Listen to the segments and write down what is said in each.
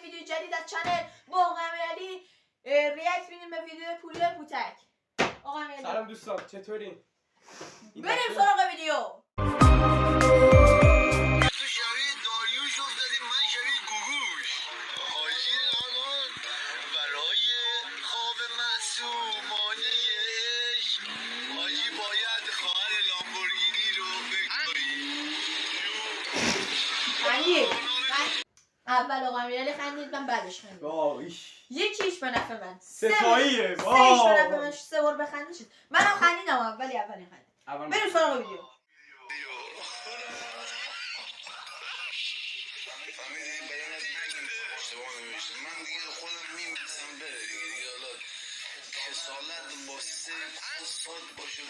ویدیو جدید از چنل با آقا امیرعلی ریاکت میدیم به ویدیو پولی پوتک. آقا امیرعلی سلام دوستان، چطورین؟ بریم سراغ ویدیو. تو شبیه داریوش افتادی، من شبیه گوگوش. حاجی نامان برای خواب معصومانه عشق، حاجی باید خواهر لامبورگینی رو بگذاری. اول آقا امیرعلی خندید، من بعدش خندید. یکیش به نفع من، ستاییه. سهش به نفع من، 3 بار بخندید. منم خندیدم ولی اولی خندید. بریم سراغ ویدیو. من دیگه خودم میمیرسم بره دیگه حالا کسالت با 3 سال باشه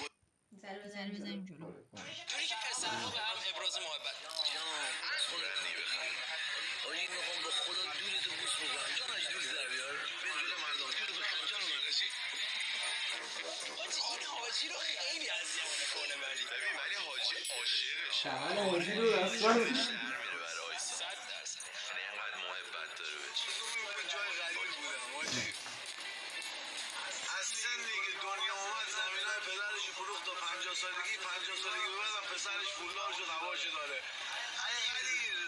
سر بزنیم جلو. جوری که پسرها به هم ابراز محبت خودت نمیخوام آجی میخوام به خدا دورتو بوس بکنم جان اجی دور در بیار به جلو مردم دورتو بخوام جان مردشی حاجی این حاجی رو خیلی اذیت میکنه ببین ولی حاجی عاشقشه شهر حاجی رو اصلا در میره برای آیسا 100% یعنی اینقدر محبت داره بهش جای غریب بودم حاجی از سنی که دنیا اومد زمینای پدرش فروخت تا 50 سالگی 50 سالگی به بعدم پسرش پولدار شد هواشو داره ای قدیر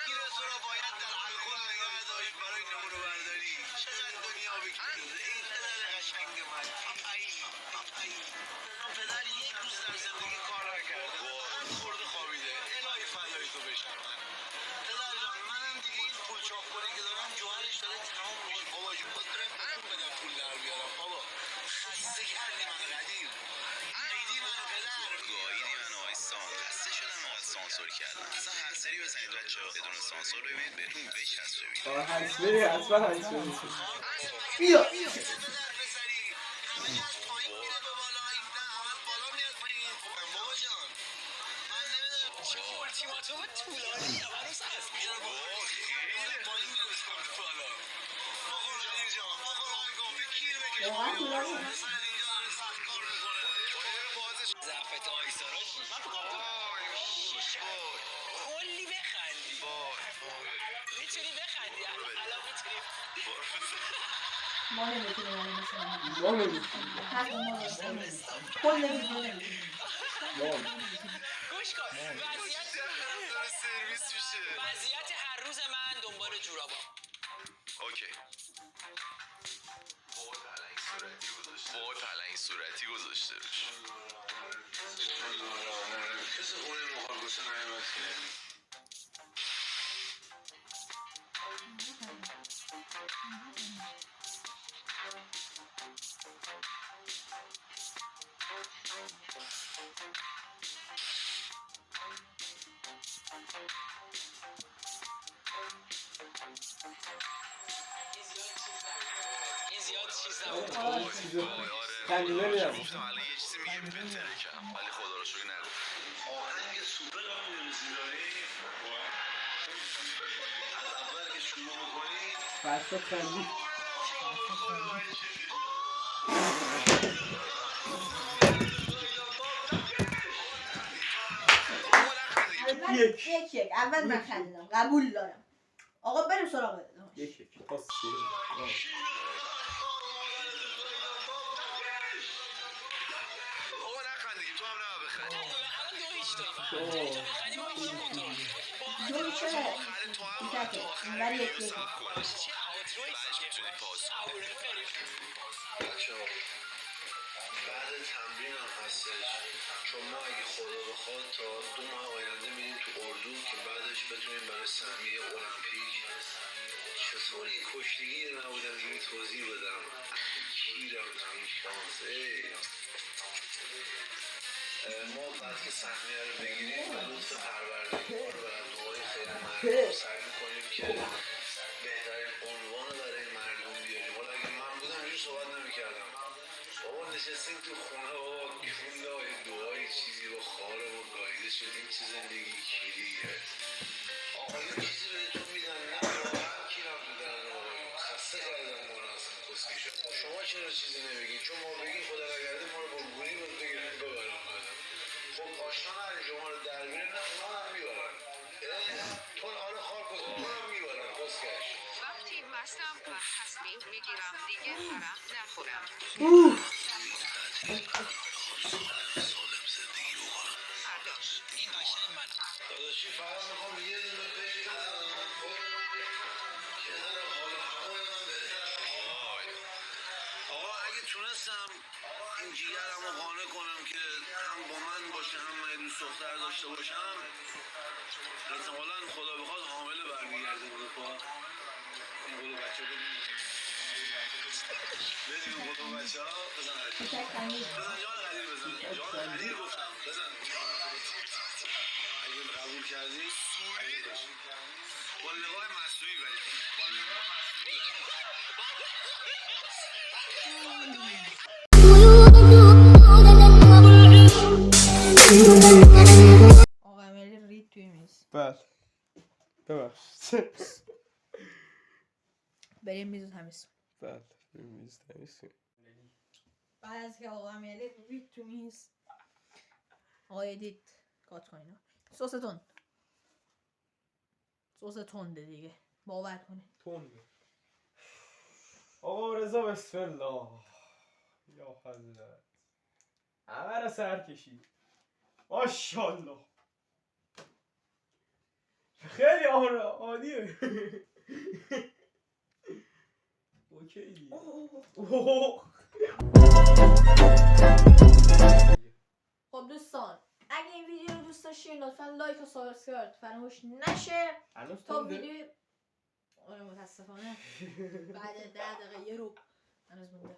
این تو رو باید در الکل نگه داشت برای نمونه برداری چقدر دنیا بکنیده این پدر قشنگ من پاپایی من پدر یک روز در زندگی کار نکرده فقط خورده خوابیده الهی فدای تو بشم پدر جان منم دیگه این پول چاپخوری که دارم جوهرش داره تمام میشه بابا جون باید برم کدوم بدم پول در بیارم بابا خسته کردی من قدیر ایدی من پدر گاهیدی من آیستان خسته شدم اینقدر سانسور کردن اصلا هر سری بزنید بچه ها بدون سانسور ببینید بهتون بچسب ببینید هنس بری حتما هنس بری بیا همه از پایین میره به بالا این نه همه از بالا میاد پایین بابا جان من نمیدونم چه اولتیماتوم طولانی هنوز هست میره بابا خیلی پایین میره به سمت بالا بخور قدیر جان بخور آقای گفته کیر بکش واقعا طولانی پسر اینجا داره سخت کار میکنه باید بازش ضعفت آیسارا کلی بخندی میتونی بخندی الان میتونی ما نمیتونیم الان مثلا ما نمیتونیم حتی ما نمیتونیم کل ویدیو نمیتونیم. گوش کن داره سرویس میشه وضعیت هر روز من دنبال جورابا اوکی وای پلنگ صورتی گذاشته روش کسی خونه مخال گوشه نایمت کنه این زیاد چیز نبود خندیده میرم گفتم الان یه چیزی میگه بهتره کم ولی خدا رو شکر نگفت آهنگ سوپر هم میدونستی داری؟ از اول که شروع میکنی فرشت خندی یک اول من خندیدم قبول دارم. آقا بریم سراغ یک پاس بابا نخندی تو هم نبا بخندی الان 2-0 داریم تو بخندی ما میشیم کنترل دو چه تو هم بیتکه آخر اینوری یک ویدیو صبر کن چه آوتروی بعدش میتونی پاس کنی بچه ها بعد تمرین هم هستش چون ما اگه خدا بخواد تا 2 ماه آینده میریم تو اردو که بعدش بتونیم برای سهمیه المپیک چطوری کشتگی نبودم دیگه توضیح بدم کیرم تو این شانس ما بعد که سهمیه رو بگیریم و لطف پروردگار و دعای خیلی مردم سعی میکنیم که بهترین عنوان رو برای مردم بیاریم حالا اگه من بودم اینجور صحبت نمیکردم بابا نشستیم تو خونه بابا کونه های دعای چیزی با خارمون گایده شدیم چه زندگی کیریه آقایون چیزی بهتون میدن نه واقعا کیرم تو درن آقایون خسته کردم ما رو اصلا کسکی شد شما چرا چیزی نمیگین چون ما بگین خدا نگرده ما رو برگونی بود بگیرن ببرن خب آشنا نداری شما رو در بیرن نه اونا هم میبرن تو آره خار کن تو هم میبرن کسکش نیستم و تصمیم میگیرم دیگه عرق نخورم. فردا. این قشنگ من. داداشی فقط میخوام یه دونه بگیرم کنار حال و هوای من بره. آقا اگه تونستم این جیگرم رو قانع کنم که هم با من باشه هم من دوست دختر داشته باشم، احتمالا خدا بخواد حامله برمیگرده اروپا. این قلو بچه بدیم قلو بچه ها. بزن جان قدیر بزن. جان قدیر گفتم بزن. اگه قبول کردی با لقای مصنوعی برید. آقا امیرعلی رید توی میز. بله ببخشید. بریم میز رو تمیز. بله میز تمیز کن. بعد از که آقا امیرعلی رید توی میز، آقا ادیت کات کن اینا. سس تنده دیگه، باور کنه. تنده. آقا رضا بسم الله. یا حضرت. همه را سر کشید. ماشاءالله. خیلی عالیه. اوکی دیگه. خب دوستان، اگه این ویدیو رو دوست داشتین لطفا لایک و سابسکرایب فراموش نشه. هنوز تا تنده؟ ویدیو متاسفانه بعد 10 دقیقه یه رو هنوز مونده.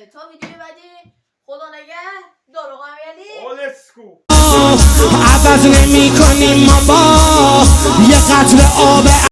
تا ویدیو بعدی خدا نگه دار آقا امیرعلی. let's go. عوض نمی کنیم ما با یه قطره آب